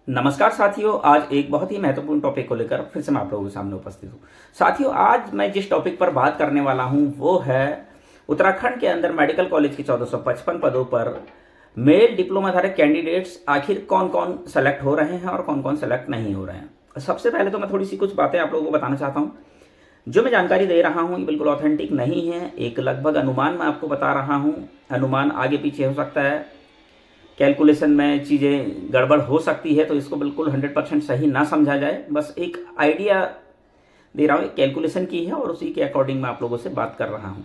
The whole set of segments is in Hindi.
नमस्कार साथियों, आज एक बहुत ही महत्वपूर्ण टॉपिक को लेकर फिर से मैं आप लोगों के सामने उपस्थित हूँ। साथियों, आज मैं जिस टॉपिक पर बात करने वाला हूँ वो है उत्तराखंड के अंदर मेडिकल कॉलेज की 1455 पदों पर मेल डिप्लोमाधारक कैंडिडेट्स आखिर कौन कौन सेलेक्ट हो रहे हैं और कौन कौन सेलेक्ट नहीं हो रहे हैं। सबसे पहले तो मैं थोड़ी सी कुछ बातें आप लोगों को बताना चाहता हूँ। जो मैं जानकारी दे रहा हूँ ये बिल्कुल ऑथेंटिक नहीं है, एक लगभग अनुमान मैं आपको बता रहा हूँ। अनुमान आगे पीछे हो सकता है, कैलकुलेशन में चीज़ें गड़बड़ हो सकती है, तो इसको बिल्कुल 100% सही ना समझा जाए। बस एक आइडिया दे रहा हूँ, कैलकुलेशन की है और उसी के अकॉर्डिंग मैं आप लोगों से बात कर रहा हूँ।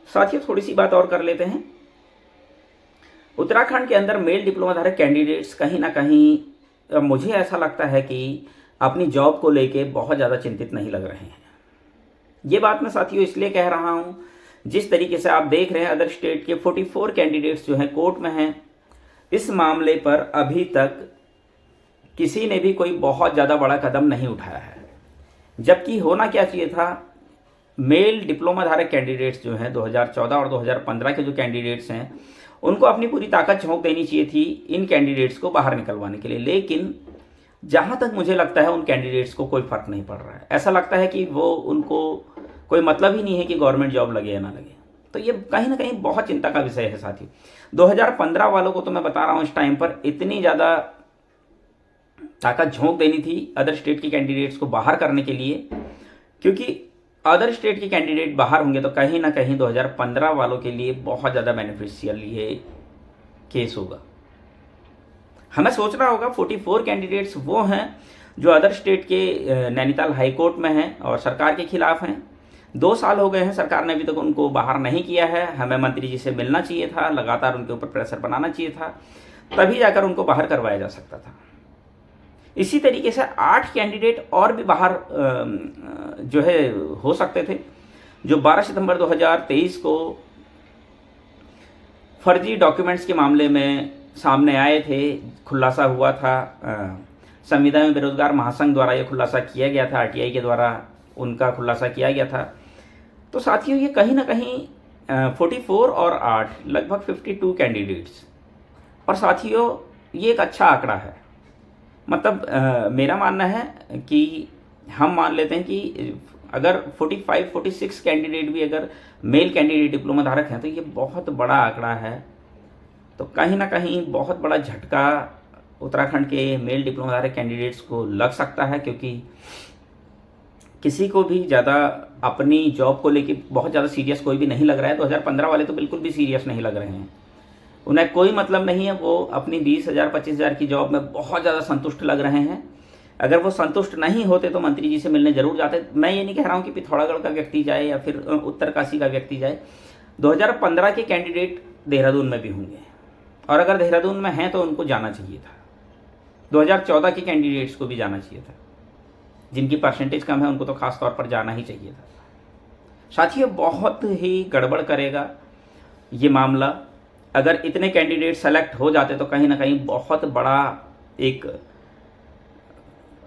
साथियों, थोड़ी सी बात और कर लेते हैं। उत्तराखंड के अंदर मेल डिप्लोमाधारक कैंडिडेट्स कहीं ना कहीं मुझे ऐसा लगता है कि अपनी जॉब को लेके बहुत ज़्यादा चिंतित नहीं लग रहे हैं। ये बात मैं साथियों इसलिए कह रहा हूँ, जिस तरीके से आप देख रहे हैं अदर स्टेट के 44 कैंडिडेट्स जो हैं कोर्ट में हैं। इस मामले पर अभी तक किसी ने भी कोई बहुत ज़्यादा बड़ा कदम नहीं उठाया है, जबकि होना क्या चाहिए था। मेल डिप्लोमाधारक कैंडिडेट्स जो हैं 2014 और 2015 के जो कैंडिडेट्स हैं उनको अपनी पूरी ताकत झोंक देनी चाहिए थी इन कैंडिडेट्स को बाहर निकलवाने के लिए। लेकिन जहाँ तक मुझे लगता है उन कैंडिडेट्स को कोई फ़र्क नहीं पड़ रहा है। ऐसा लगता है कि वो उनको कोई मतलब ही नहीं है कि गवर्नमेंट जॉब लगे या ना लगे। तो ये कहीं ना कहीं बहुत चिंता का विषय है साथियों। 2015 वालों को तो मैं बता रहा हूँ, इस टाइम पर इतनी ज़्यादा ताकत झोंक देनी थी अदर स्टेट के कैंडिडेट्स को बाहर करने के लिए, क्योंकि अदर स्टेट के कैंडिडेट बाहर होंगे तो कहीं ना कहीं 2015 वालों के लिए बहुत ज़्यादा बेनिफिशियल ये केस होगा। हमें सोचना होगा 44 कैंडिडेट्स वो हैं जो अदर स्टेट के नैनीताल हाई कोर्ट में हैं और सरकार के खिलाफ हैं। 2 साल हो गए हैं, सरकार ने अभी तक उनको बाहर नहीं किया है। हमें मंत्री जी से मिलना चाहिए था, लगातार उनके ऊपर प्रेशर बनाना चाहिए था, तभी जाकर उनको बाहर करवाया जा सकता था। इसी तरीके से 8 कैंडिडेट और भी बाहर जो है हो सकते थे, जो 12 सितंबर 2023 को फर्जी डॉक्यूमेंट्स के मामले में सामने आए थे। खुलासा हुआ था, संविदा में बेरोजगार महासंघ द्वारा ये खुलासा किया गया था, आरटीआई के द्वारा उनका खुलासा किया गया था। तो साथियों, ये कहीं ना कहीं 44 और 8 लगभग 52 कैंडिडेट्स। और साथियों, ये एक अच्छा आंकड़ा है। मतलब मेरा मानना है कि हम मान लेते हैं कि अगर 45-46 कैंडिडेट भी अगर मेल कैंडिडेट डिप्लोमा धारक हैं तो ये बहुत बड़ा आंकड़ा है। तो कहीं ना कहीं बहुत बड़ा झटका उत्तराखंड के मेल डिप्लोमा धारक कैंडिडेट्स को लग सकता है, क्योंकि किसी को भी ज़्यादा अपनी जॉब को लेके बहुत ज़्यादा सीरियस कोई भी नहीं लग रहा है। 2015 वाले तो बिल्कुल भी सीरियस नहीं लग रहे हैं, उन्हें कोई मतलब नहीं है। वो अपनी 20,000 25,000 की जॉब में बहुत ज़्यादा संतुष्ट लग रहे हैं। अगर वो संतुष्ट नहीं होते तो मंत्री जी से मिलने जरूर जाते। मैं ये नहीं कह रहा हूँ कि पिथौरागढ़ का व्यक्ति जाए या फिर उत्तरकाशी का व्यक्ति जाए। 2015 के कैंडिडेट देहरादून में भी होंगे, और अगर देहरादून में हैं तो उनको जाना चाहिए था। 2014 के कैंडिडेट्स को भी जाना चाहिए था। जिनकी परसेंटेज कम है उनको तो खास तौर पर जाना ही चाहिए था। साथियों, बहुत ही गड़बड़ करेगा ये मामला। अगर इतने कैंडिडेट सेलेक्ट हो जाते तो कहीं ना कहीं बहुत बड़ा एक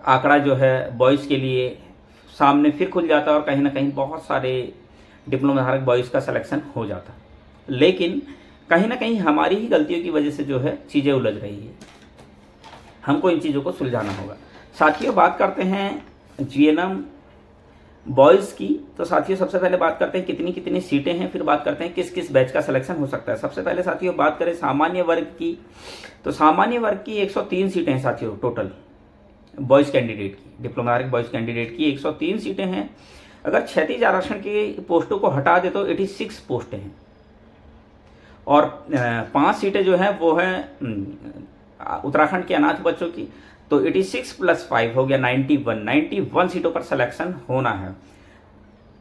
आंकड़ा जो है बॉयज़ के लिए सामने फिर खुल जाता और कहीं ना कहीं बहुत सारे डिप्लोमा धारक बॉयज़ का सिलेक्शन हो जाता। लेकिन कहीं ना कहीं हमारी ही गलतियों की वजह से जो है चीज़ें उलझ रही है। हमको इन चीज़ों को सुलझाना होगा। साथियों, बात करते हैं जीएनएम बॉयज़ की। तो साथियों, सबसे पहले बात करते हैं कितनी कितनी सीटें हैं, फिर बात करते हैं किस किस बैच का सिलेक्शन हो सकता है। सबसे पहले साथियों बात करें सामान्य वर्ग की, तो सामान्य वर्ग की 103 सीटें हैं साथियों टोटल। बॉयज़ कैंडिडेट की, डिप्लोमा बॉयज़ कैंडिडेट की 103 सीटें हैं। अगर क्षैतिज आरक्षण की पोस्टों को हटा दे तो 86 पोस्टें हैं, और 5 सीटें जो हैं वो हैं उत्तराखंड के अनाथ बच्चों की। तो 86 + 5 हो गया 91 सीटों पर सिलेक्शन होना है।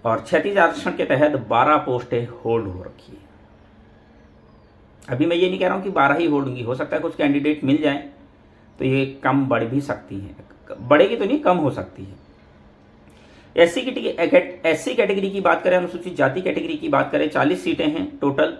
और क्षैतिज आरक्षण के तहत 12 पोस्टें होल्ड हो रखी है। अभी मैं ये नहीं कह रहा हूँ कि 12 ही होल्ड होंगी, हो सकता है कुछ कैंडिडेट मिल जाएं तो ये कम बढ़ भी सकती है, बढ़ेगी तो नहीं, कम हो सकती है। एससी कैटेगरी की बात करें, अनुसूचित जाति कैटेगरी की बात करें, 40 सीटें हैं टोटल,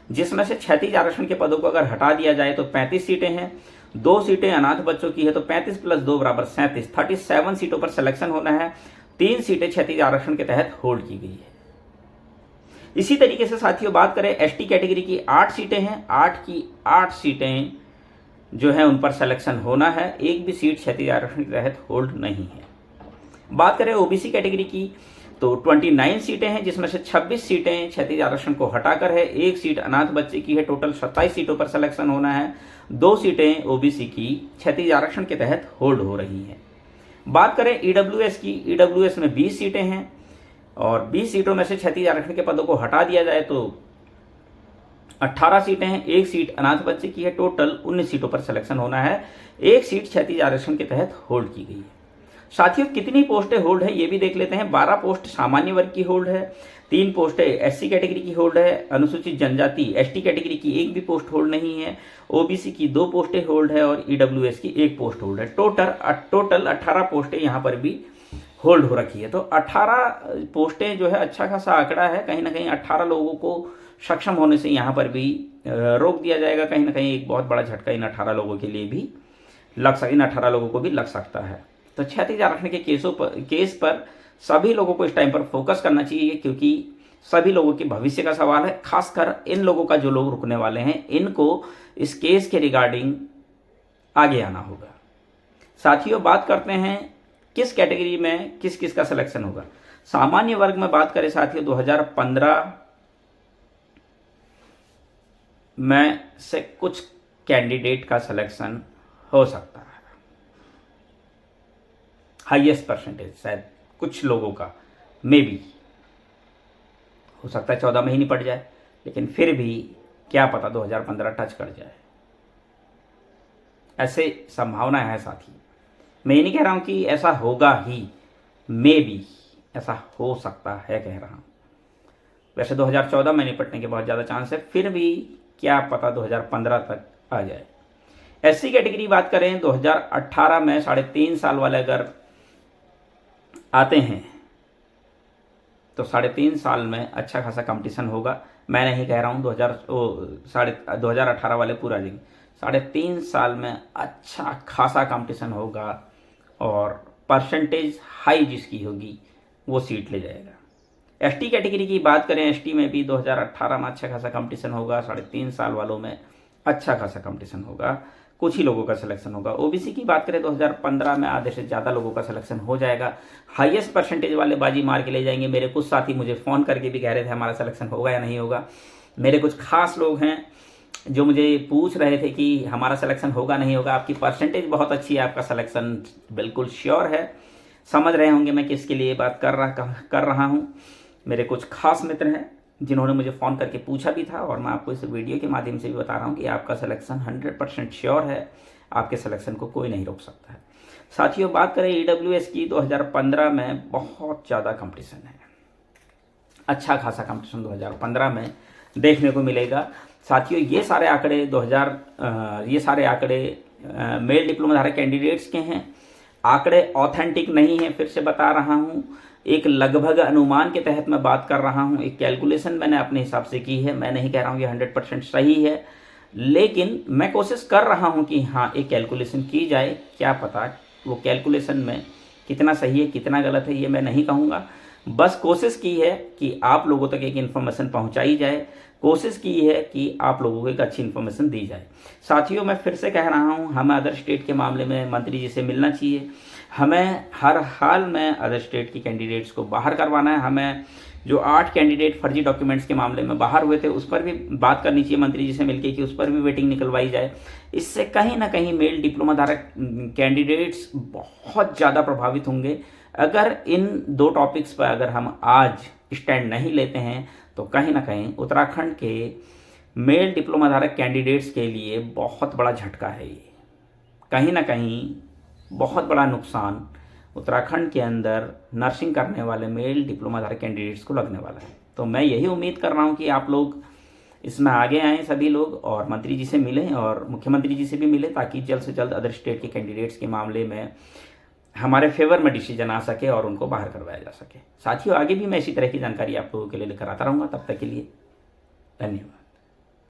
जिसमें से क्षैतिज आरक्षण के पदों को अगर हटा दिया जाए तो 35 सीटें हैं। 2 सीटें अनाथ बच्चों की है, तो 35 + 2 = 37, 37 सीटों पर सिलेक्शन होना है। 3 सीटें क्षैतिज आरक्षण के तहत होल्ड की गई है। इसी तरीके से साथियों बात करें एसटी कैटेगरी की 8 सीटें हैं, 8 की 8 सीटें जो है उन पर सिलेक्शन होना है। एक भी सीट क्षैतिज आरक्षण के तहत होल्ड नहीं है। बात करें ओबीसी कैटेगरी की तो 29 सीटें हैं, जिसमें से 26 सीटें क्षैतिज आरक्षण को हटाकर है, 1 सीट अनाथ बच्चे की है। टोटल 27 सीटों पर सिलेक्शन होना है। 2 सीटें ओबीसी की क्षैतिज आरक्षण के तहत होल्ड हो रही हैं। बात करें ईडब्ल्यूएस की, ईडब्ल्यूएस में 20 सीटें हैं और 20 सीटों में से क्षैतिज आरक्षण के पदों को हटा दिया जाए तो 18 सीटें हैं, 1 सीट अनाथ बच्चे की है। टोटल 19 सीटों पर सिलेक्शन होना है। 1 सीट क्षैतिज आरक्षण के तहत होल्ड की गई है। साथियों, कितनी पोस्टें होल्ड है ये भी देख लेते हैं। 12 पोस्ट सामान्य वर्ग की होल्ड है, 3 पोस्टें एससी कैटेगरी की होल्ड है, अनुसूचित जनजाति एसटी कैटेगरी की 1 भी पोस्ट होल्ड नहीं है, ओबीसी की 2 पोस्टें होल्ड है और ईडब्ल्यूएस की 1 पोस्ट होल्ड है। टोटल 18 पोस्टें यहाँ पर भी होल्ड हो रखी है। तो 18 पोस्टें जो है अच्छा खासा आंकड़ा है। कहीं ना कहीं 18 लोगों को सक्षम होने से यहाँ पर भी रोक दिया जाएगा। कहीं ना कहीं एक बहुत बड़ा झटका इन 18 लोगों के लिए भी इन 18 लोगों को भी लग सकता है। तो क्षैतिज आरक्षण के केस पर सभी लोगों को इस टाइम पर फोकस करना चाहिए, क्योंकि सभी लोगों के भविष्य का सवाल है। खासकर इन लोगों का, जो लोग रुकने वाले हैं, इनको इस केस के रिगार्डिंग आगे आना होगा। साथियों, बात करते हैं किस कैटेगरी में किस किस का सिलेक्शन होगा। सामान्य वर्ग में बात करें साथियों, 2015 में से कुछ कैंडिडेट का सिलेक्शन हो सकता है। हाईएस्ट परसेंटेज शायद कुछ लोगों का मे बी हो सकता है 14 में ही नहीं पड़ जाए, लेकिन फिर भी क्या पता 2015 टच कर जाए, ऐसे संभावना है साथी। मैं ये नहीं कह रहा हूं कि ऐसा होगा ही, मे बी ऐसा हो सकता है कह रहा हूं। वैसे 2014 में निपटने के बहुत ज़्यादा चांस है, फिर भी क्या पता 2015 तक आ जाए। एससी कैटेगरी बात करें, 2018 में 3.5 साल वाले अगर आते हैं तो 3.5 साल में अच्छा खासा कंपटीशन होगा। मैं नहीं कह रहा हूँ 2018 वाले पूरा देंगे, 3.5 साल में अच्छा खासा कंपटीशन होगा और परसेंटेज हाई जिसकी होगी वो सीट ले जाएगा। एसटी कैटेगरी की बात करें, एसटी में भी 2018 में अच्छा खासा कंपटीशन होगा। 3.5 साल वालों में अच्छा खासा कंपटीशन होगा, कुछ ही लोगों का सिलेक्शन होगा। ओबीसी की बात करें 2015 में आधे से ज़्यादा लोगों का सिलेक्शन हो जाएगा। हाईएस्ट परसेंटेज वाले बाजी मार के ले जाएंगे। मेरे कुछ साथी मुझे फ़ोन करके भी कह रहे थे हमारा सिलेक्शन होगा या नहीं होगा। मेरे कुछ खास लोग हैं जो मुझे पूछ रहे थे कि हमारा सिलेक्शन होगा नहीं होगा। आपकी परसेंटेज बहुत अच्छी है, आपका सिलेक्शन बिल्कुल श्योर है। समझ रहे होंगे मैं किसके लिए बात कर रहा हूँ। मेरे कुछ खास मित्र हैं जिन्होंने मुझे फ़ोन करके पूछा भी था और मैं आपको इस वीडियो के माध्यम से भी बता रहा हूँ कि आपका सिलेक्शन 100% श्योर है। आपके सिलेक्शन को कोई नहीं रोक सकता है। साथियों, बात करें ईडब्ल्यूएस की, 2015 में बहुत ज़्यादा कंपटीशन है। अच्छा खासा कंपटीशन 2015 में देखने को मिलेगा। साथियों, ये सारे आंकड़े मेल डिप्लोमा धारक कैंडिडेट्स के हैं। आंकड़े ऑथेंटिक नहीं है, फिर से बता रहा हूँ। एक लगभग अनुमान के तहत मैं बात कर रहा हूँ। एक कैलकुलेशन मैंने अपने हिसाब से की है। मैं नहीं कह रहा हूँ ये 100% सही है, लेकिन मैं कोशिश कर रहा हूँ कि हाँ, एक कैलकुलेशन की जाए। क्या पता वो कैलकुलेशन में कितना सही है कितना गलत है ये मैं नहीं कहूँगा। बस कोशिश की है कि आप लोगों तक एक इन्फॉर्मेशन पहुँचाई जाए, कोशिश की है कि आप लोगों को एक अच्छी इन्फॉर्मेशन दी जाए। साथियों, मैं फिर से कह रहा हूँ, हमें अदर स्टेट के मामले में मंत्री जी से मिलना चाहिए। हमें हर हाल में अदर स्टेट की कैंडिडेट्स को बाहर करवाना है। हमें जो 8 कैंडिडेट फर्जी डॉक्यूमेंट्स के मामले में बाहर हुए थे उस पर भी बात करनी चाहिए मंत्री जी से मिलकर कि उस पर भी वेटिंग निकलवाई जाए। इससे कहीं ना कहीं मेल डिप्लोमा धारक कैंडिडेट्स बहुत ज़्यादा प्रभावित होंगे। अगर इन 2 टॉपिक्स पर अगर हम आज स्टैंड नहीं लेते हैं तो कहीं ना कहीं उत्तराखंड के मेल डिप्लोमा धारक कैंडिडेट्स के लिए बहुत बड़ा झटका है। ये कहीं ना कहीं बहुत बड़ा नुकसान उत्तराखंड के अंदर नर्सिंग करने वाले मेल डिप्लोमा धारक कैंडिडेट्स को लगने वाला है। तो मैं यही उम्मीद कर रहा हूँ कि आप लोग इसमें आगे आएँ, सभी लोग, और मंत्री जी से मिलें और मुख्यमंत्री जी से भी मिलें, ताकि जल्द से जल्द अदर स्टेट के कैंडिडेट्स के मामले में हमारे फेवर में डिसीजन आ सके और उनको बाहर करवाया जा सके। साथियों, आगे भी मैं इसी तरह की जानकारी आप लोगों के लिए लेकर आता रहूँगा। तब तक के लिए धन्यवाद।